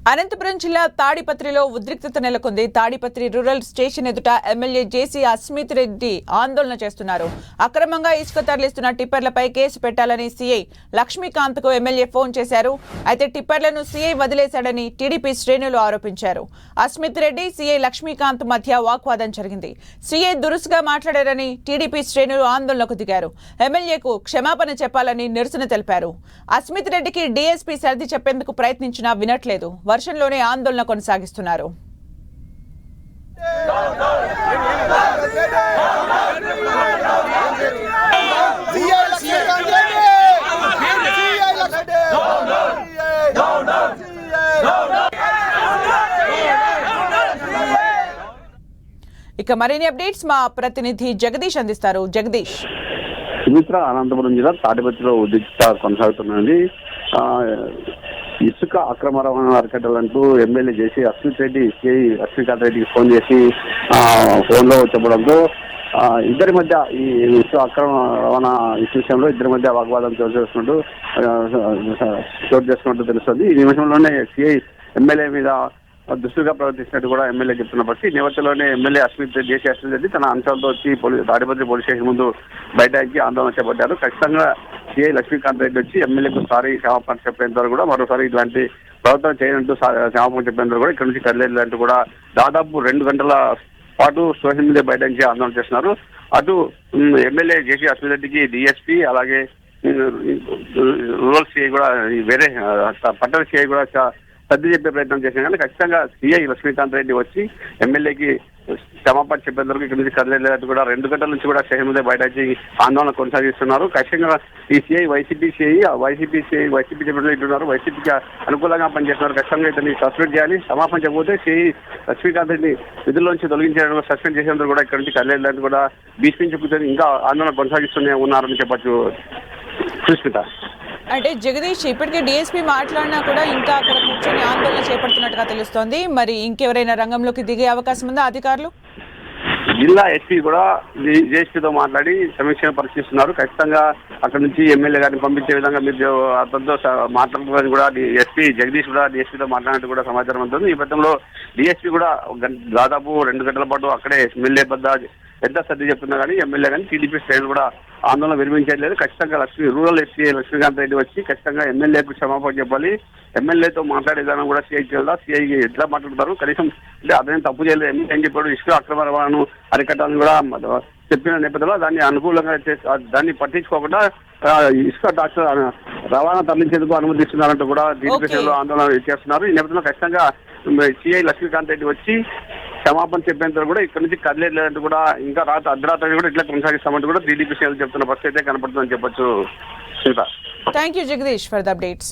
అనంతపురం జిల్లా తాడిపత్రిలో ఉద్రిక్తత నెలకొంది. తాడిపత్రి రూరల్ స్టేషన్ ఎదుట ఎమ్మెల్యే జేసీ అస్మిత్ రెడ్డి ఆందోళన చేస్తున్నారు. అక్రమంగా ఇసుక తరలిస్తున్న టిప్పర్లపై కేసు పెట్టాలని సీఐ లక్ష్మీకాంత్ కు ఎమ్మెల్యే ఫోన్ చేశారు. అయితే టిప్పర్లను సీఐ వదిలేశాడని టీడీపీ శ్రేణులు ఆరోపించారు. అస్మిత్ రెడ్డి సీఐ లక్ష్మీకాంత్ మధ్య వాగ్వాదం జరిగింది. సీఐ దురుసుగా మాట్లాడారని టీడీపీ శ్రేణులు ఆందోళనకు దిగారు. ఎమ్మెల్యేకు క్షమాపణ చెప్పాలని నిరసన తెలిపారు. అస్మిత్ రెడ్డికి డీఎస్పీ సర్ది చెప్పేందుకు ప్రయత్నించినా వినట్లేదు. వర్షంలోనే ఆందోళన కొనసాగిస్తున్నారు. ఇక మరిన్ని అప్డేట్స్ మా ప్రతినిధి జగదీష్ అందిస్తారు. జగదీష్, అనంతపురం జిల్లా తాడిపత్రిలో ఉద్రిక్తత కొనసాగుతున్నది. ఇసుక అక్రమ రవాణా అరికట్టాలంటూ ఎమ్మెల్యే చేసి అస్మిత్ రెడ్డి సిఐ లక్ష్మీకాంత్ రెడ్డికి ఫోన్ చేసి ఫోన్లో చెప్పడంతో ఇద్దరి మధ్య ఈ ఇసుక అక్రమ రవాణా విషయంలో ఇద్దరి మధ్య వాగ్వాదం చోటు చేసుకున్నట్టు తెలుస్తుంది. ఈ నిమిషంలోనే సిఐ ఎమ్మెల్యే మీద దుస్తుగా ప్రవర్తించినట్టు కూడా ఎమ్మెల్యే చెప్తున్న పరిస్థితి. ఈ నేపథ్యంలోనే ఎమ్మెల్యే జేసీ అస్మిత్ రెడ్డి తన అంశాలతో వచ్చి తాడిపత్రి పోలీస్ స్టేషన్ ముందు బయటకి ఆందోళన చేపట్టారు. ఖచ్చితంగా సిఐ లక్ష్మీకాంత్ రెడ్డి వచ్చి ఎమ్మెల్యేకు క్షమాపణ చెప్పేంత వరకు కూడా మరోసారి ఇలాంటి ప్రవర్తన చేయనంటూ క్షమాపణ చెప్పేంత వరకు కూడా ఇక్కడ నుంచి కదిలేదంటూ కూడా దాదాపు 2 గంటల పాటు సోషల్ మీడియా బయట నుంచి ఆందోళన చేస్తున్నారు. అటు ఎమ్మెల్యే జేసీ అస్మిత్ రెడ్డికి డిఎస్పీ అలాగే రూరల్ సిఐ కూడా వేరే పట్టణ సిఐ కూడా సర్ది చెప్పే ప్రయత్నం చేసినా కానీ ఖచ్చితంగా సిఐ లక్ష్మీకాంత్ రెడ్డి వచ్చి ఎమ్మెల్యేకి క్షమాపణ చెప్పేందుకు ఇక్కడ నుంచి కదిలేదు కూడా 2 గంటల నుంచి కూడా స్టేషన్ మీద బయట ఆందోళన కొనసాగిస్తున్నారు. ఖచ్చితంగా ఈ సిఐ వైసీపీ చెప్పినట్లు ఇట్టున్నారు. వైసీపీకి అనుకూలంగా పనిచేస్తున్నారు. ఖచ్చితంగా ఇతన్ని సస్పెండ్ చేయాలి. క్షమాపణ చెప్పబోతే సిఐ లక్ష్మీకాంత్ రెడ్డి విధుల్లోంచి తొలగించేందుకు సస్పెండ్ చేసేందుకు కూడా ఇక్కడ నుంచి కదిలేదు కూడా బీసీ కూర్చొని ఇంకా ఆందోళన కొనసాగిస్తూనే ఉన్నారని చెప్పచ్చు. సుష్మిత, అంటే జగదీష్, ఇప్పటికే డీఎస్పీ మాట్లాడినా కూడా ఇంకా అక్కడ కూర్చొని ఆందోళన చేపడుతున్నట్టుగా తెలుస్తోంది. మరి ఇంకెవరైనా రంగంలోకి దిగే అవకాశం ఉందా అధికారులు? జిల్లా ఎస్పీ కూడా జేఎస్పీతో మాట్లాడి సమీక్షను పరిశీలిస్తున్నారు. ఖచ్చితంగా అక్కడ నుంచి ఎమ్మెల్యే గారిని పంపించే విధంగా మీరు అతనితో మాట్లాడుతున్నారని కూడా ఎస్పీ జగదీష్ కూడా డిఎస్పీతో మాట్లాడినట్టు కూడా సమాచారం అందుతుంది. ఈ పథంలో డిఎస్పీ కూడా దాదాపు 2 గంటల పాటు అక్కడే ఎమ్మెల్యే పెద్ద సర్ది చెప్తున్నా కానీ ఎమ్మెల్యే కానీ టీడీపీ శ్రేణులు కూడా ఆందోళన విరమించలేదు. ఖచ్చితంగా రూరల్ ఎస్పీ లక్ష్మీకాంత్ రెడ్డి వచ్చి ఖచ్చితంగా ఎమ్మెల్యేకు క్షమాపణ చెప్పాలి. ఎమ్మెల్యేతో మాట్లాడే విధానం కూడా సిఐకి వెళ్దా, సిఐకి ఎట్లా మాట్లాడతారు కనీసం అంటే అదేం తప్పు చేయలేదు. ఎమ్మెల్యే ఏం చెప్పాడు, ఇసుక అక్రమ రవాణాను అరికట్టాలని కూడా చెప్పిన నేపథ్యంలో దాన్ని అనుకూలంగా దాన్ని పట్టించుకోకుండా ఇసుక రవాణా తరలించేందుకు అనుమతిస్తున్నారంటూ కూడా టీడీపీ శ్రేణులు ఆందోళన చేస్తున్నారు. ఈ నేపథ్యంలో ఖచ్చితంగా సిఐ లక్ష్మీకాంత్ రెడ్డి వచ్చి క్షమాపణ చెప్పేంత కూడా ఇక్కడ నుంచి కదిలేదంటూ కూడా ఇంకా అర్ధరాత్రి కూడా ఇట్లా కొనసాగిస్తామంటూ కూడా టీడీపీ శ్రేణులు చెప్తున్న పరిస్థితి అయితే కనపడుతుందని చెప్పొచ్చు. Thank you Jagadish for the updates.